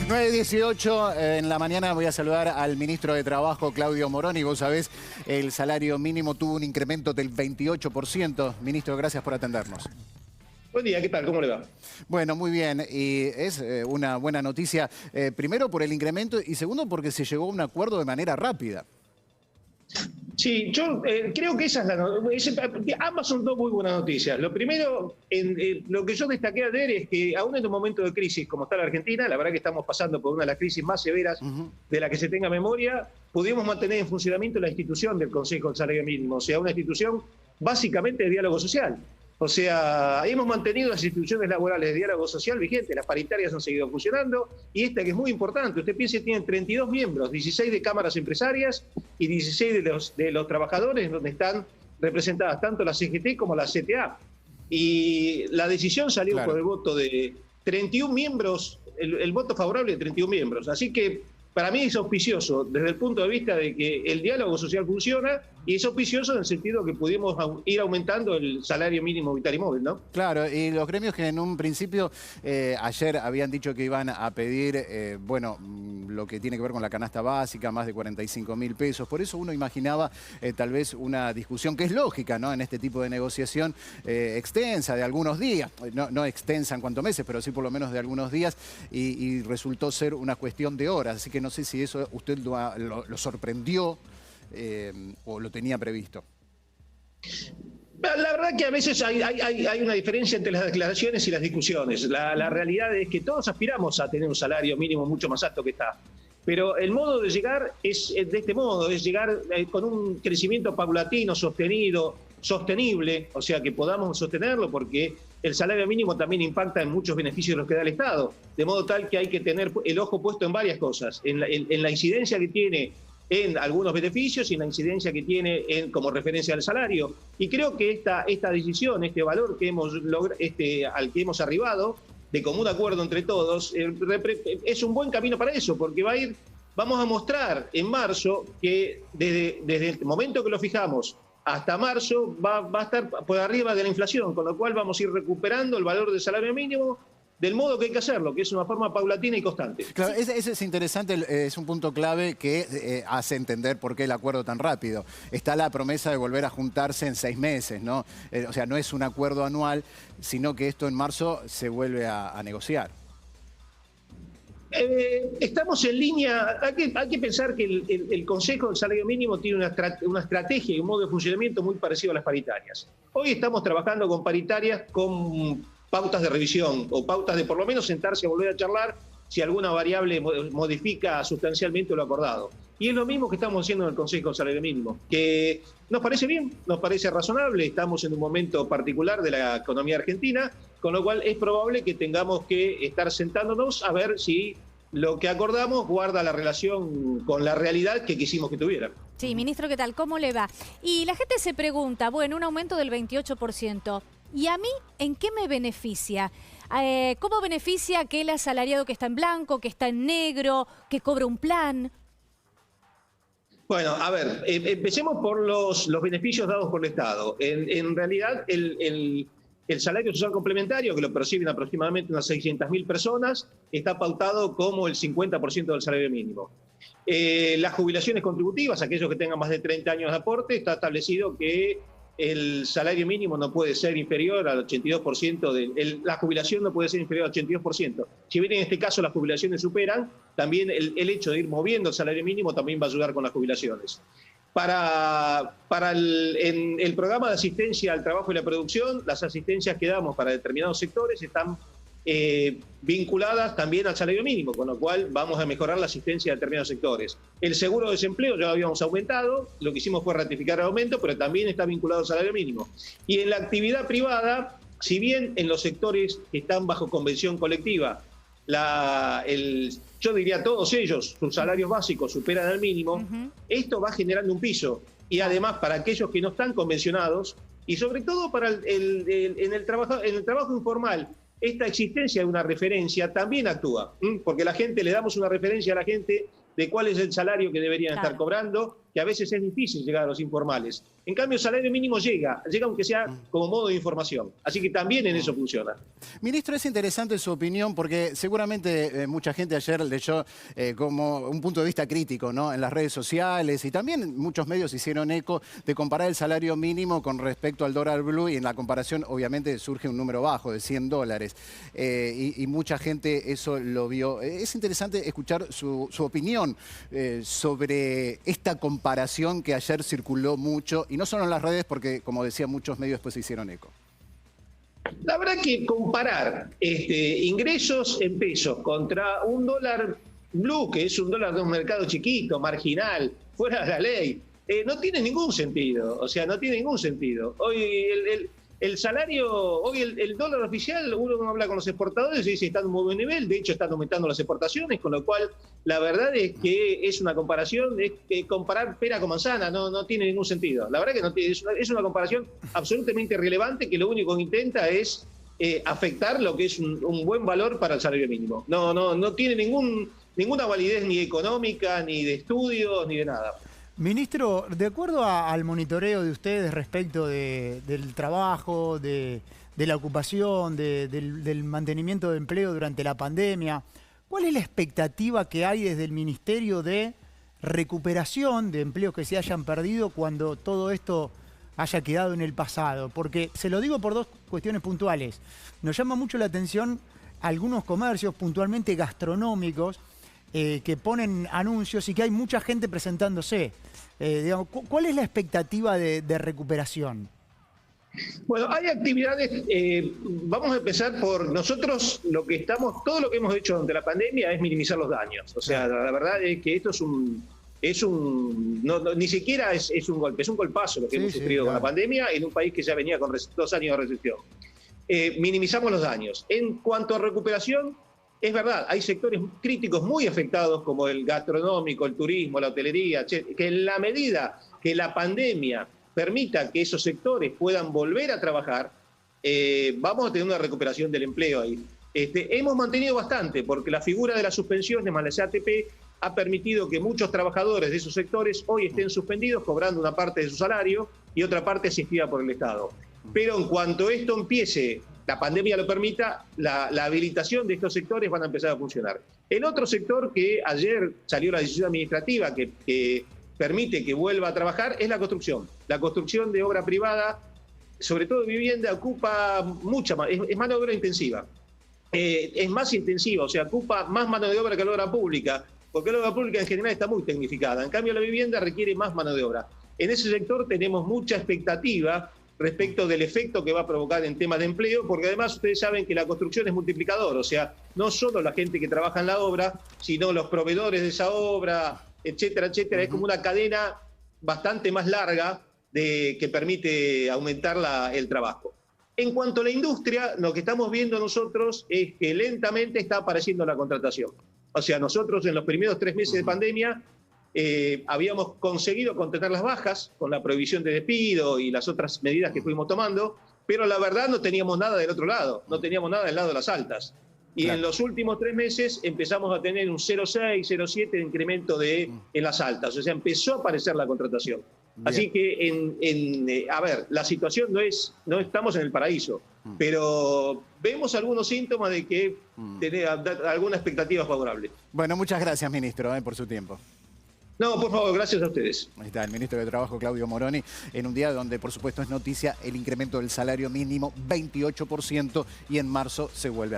9:18 en la mañana voy a saludar al ministro de Trabajo, Claudio Moroni. Vos sabés, el salario mínimo tuvo un incremento del 28%. Ministro, gracias por atendernos. Buen día, ¿qué tal? ¿Cómo le va? Bueno, muy bien. Y es una buena noticia, primero por el incremento y segundo porque se llegó a un acuerdo de manera rápida. Sí, yo creo que esa es ambas son dos muy buenas noticias. Lo primero, lo que yo destaqué ayer es que aún en un momento de crisis como está la Argentina, la verdad que estamos pasando por una de las crisis más severas de la que se tenga memoria, pudimos mantener en funcionamiento la institución del Consejo del Salario Mínimo, o sea, una institución básicamente de diálogo social. O sea, hemos mantenido las instituciones laborales de diálogo social vigentes, las paritarias han seguido funcionando, y esta que es muy importante, usted piense que tienen 32 miembros, 16 de cámaras empresarias y 16 de los trabajadores, donde están representadas tanto la CGT como la CTA. Y la decisión salió por el voto de 31 miembros, el voto favorable de 31 miembros. Así que para mí es auspicioso desde el punto de vista de que el diálogo social funciona y es auspicioso en el sentido que pudimos ir aumentando el salario mínimo vital y móvil, ¿no? Claro, y los gremios que en un principio ayer habían dicho que iban a pedir, lo que tiene que ver con la canasta básica, más de 45.000 pesos. Por eso uno imaginaba tal vez una discusión que es lógica, ¿no? En este tipo de negociación extensa de algunos días, no extensa en cuantos meses, pero sí por lo menos de algunos días, y resultó ser una cuestión de horas. Así que no sé si eso usted lo sorprendió o lo tenía previsto. La verdad que a veces hay una diferencia entre las declaraciones y las discusiones. La realidad es que todos aspiramos a tener un salario mínimo mucho más alto que está. Pero el modo de llegar es de este modo, es llegar con un crecimiento paulatino, sostenido, sostenible, o sea, que podamos sostenerlo porque el salario mínimo también impacta en muchos beneficios de los que da el Estado. De modo tal que hay que tener el ojo puesto en varias cosas, en la incidencia que tiene en algunos beneficios y en la incidencia que tiene como referencia al salario. Y creo que esta decisión, este valor que al que hemos arribado, de común acuerdo entre todos, es un buen camino para eso, porque vamos a mostrar en marzo que desde el momento que lo fijamos hasta marzo va a estar por arriba de la inflación, con lo cual vamos a ir recuperando el valor del salario mínimo del modo que hay que hacerlo, que es una forma paulatina y constante. Claro, ese es interesante, es un punto clave que hace entender por qué el acuerdo tan rápido. Está la promesa de volver a juntarse en 6 meses, ¿no? O sea, no es un acuerdo anual, sino que esto en marzo se vuelve a negociar. Estamos en línea, hay que pensar que el Consejo del Salario Mínimo tiene una estrategia y un modo de funcionamiento muy parecido a las paritarias. Hoy estamos trabajando con paritarias con pautas de revisión o pautas de por lo menos sentarse a volver a charlar si alguna variable modifica sustancialmente lo acordado. Y es lo mismo que estamos haciendo en el Consejo del Salario Mínimo, que nos parece bien, nos parece razonable, estamos en un momento particular de la economía argentina, con lo cual es probable que tengamos que estar sentándonos a ver si lo que acordamos guarda la relación con la realidad que quisimos que tuviera. Sí, ministro, ¿qué tal? ¿Cómo le va? Y la gente se pregunta, bueno, un aumento del 28%, ¿y a mí en qué me beneficia? ¿Cómo beneficia aquel asalariado que está en blanco, que está en negro, que cobra un plan? Bueno, a ver, empecemos por los beneficios dados por el Estado. En realidad, el salario social complementario, que lo perciben aproximadamente unas 600.000 personas, está pautado como el 50% del salario mínimo. Las jubilaciones contributivas, aquellos que tengan más de 30 años de aporte, está establecido que el salario mínimo no puede ser inferior al 82%, la jubilación no puede ser inferior al 82%. Si bien en este caso las jubilaciones superan, también el hecho de ir moviendo el salario mínimo también va a ayudar con las jubilaciones. En el programa de asistencia al trabajo y la producción, las asistencias que damos para determinados sectores están vinculadas también al salario mínimo, con lo cual vamos a mejorar la asistencia a determinados sectores. El seguro de desempleo ya lo habíamos aumentado, lo que hicimos fue ratificar el aumento, pero también está vinculado al salario mínimo. Y en la actividad privada, si bien en los sectores que están bajo convención colectiva, yo diría todos ellos, sus salarios básicos superan el mínimo, esto va generando un piso. Y además para aquellos que no están convencionados, y sobre todo para en el trabajo informal, esta existencia de una referencia también actúa, porque le damos una referencia a la gente de cuál es el salario que deberían estar cobrando, que a veces es difícil llegar a los informales. En cambio, el salario mínimo llega aunque sea como modo de información. Así que también en eso funciona. Ministro, es interesante su opinión porque seguramente mucha gente ayer leyó como un punto de vista crítico, ¿no?, en las redes sociales, y también muchos medios hicieron eco de comparar el salario mínimo con respecto al dólar blue, y en la comparación obviamente surge un número bajo de $100 y mucha gente eso lo vio. Es interesante escuchar su opinión sobre esta comparación que ayer circuló mucho, y no solo en las redes porque, como decía, muchos medios después se hicieron eco. La verdad que comparar ingresos en pesos contra un dólar blue, que es un dólar de un mercado chiquito, marginal, fuera de la ley, no tiene ningún sentido. O sea, no tiene ningún sentido. Hoy el salario, hoy el dólar oficial, uno habla con los exportadores y dice que está en un muy buen nivel. De hecho, están aumentando las exportaciones, con lo cual la verdad es que es una comparación, es que comparar pera con manzana, no tiene ningún sentido. La verdad que no tiene, es una comparación absolutamente irrelevante, que lo único que intenta es afectar lo que es un buen valor para el salario mínimo. No tiene ninguna validez ni económica, ni de estudios, ni de nada. Ministro, de acuerdo al monitoreo de ustedes respecto del trabajo, de la ocupación, del mantenimiento de empleo durante la pandemia, ¿cuál es la expectativa que hay desde el Ministerio de recuperación de empleos que se hayan perdido cuando todo esto haya quedado en el pasado? Porque se lo digo por dos cuestiones puntuales. Nos llama mucho la atención algunos comercios, puntualmente gastronómicos, que ponen anuncios y que hay mucha gente presentándose. Digamos, ¿cuál es la expectativa de recuperación? Bueno, hay actividades, vamos a empezar por nosotros, todo lo que hemos hecho durante la pandemia es minimizar los daños. O sea, la verdad es que esto ni siquiera es un golpe, es un golpazo lo que hemos sufrido con la pandemia en un país que ya venía con 2 años de recesión. Minimizamos los daños. En cuanto a recuperación, es verdad, hay sectores críticos muy afectados como el gastronómico, el turismo, la hotelería, que en la medida que la pandemia permita que esos sectores puedan volver a trabajar, vamos a tener una recuperación del empleo ahí. Hemos mantenido bastante, porque la figura de las suspensiones más la ATP ha permitido que muchos trabajadores de esos sectores hoy estén suspendidos, cobrando una parte de su salario y otra parte asistida por el Estado. Pero en cuanto esto empiece, la pandemia lo permita, la habilitación de estos sectores van a empezar a funcionar. El otro sector que ayer salió la decisión administrativa que permite que vuelva a trabajar es la construcción. La construcción de obra privada, sobre todo vivienda, ocupa mucha más, es mano de obra intensiva. Es más intensiva, o sea, ocupa más mano de obra que la obra pública, porque la obra pública en general está muy tecnificada. En cambio, la vivienda requiere más mano de obra. En ese sector tenemos mucha expectativa respecto del efecto que va a provocar en temas de empleo, porque además ustedes saben que la construcción es multiplicador, o sea, no solo la gente que trabaja en la obra, sino los proveedores de esa obra, etcétera, etcétera. Es como una cadena bastante más larga que permite aumentar el trabajo. En cuanto a la industria, lo que estamos viendo nosotros es que lentamente está apareciendo la contratación. O sea, nosotros en los primeros 3 meses de pandemia habíamos conseguido contener las bajas con la prohibición de despido y las otras medidas que fuimos tomando, pero la verdad no teníamos nada del otro lado, no teníamos nada del lado de las altas. Y en los últimos 3 meses empezamos a tener un 0,6, 0,7 de incremento en las altas. O sea, empezó a aparecer la contratación. Bien. Así que, a ver, la situación no estamos en el paraíso, pero vemos algunos síntomas de que tener alguna expectativa favorable. Bueno, muchas gracias, ministro, por su tiempo. No, por favor, gracias a ustedes. Ahí está el ministro de Trabajo, Claudio Moroni, en un día donde, por supuesto, es noticia el incremento del salario mínimo, 28%, y en marzo se vuelve a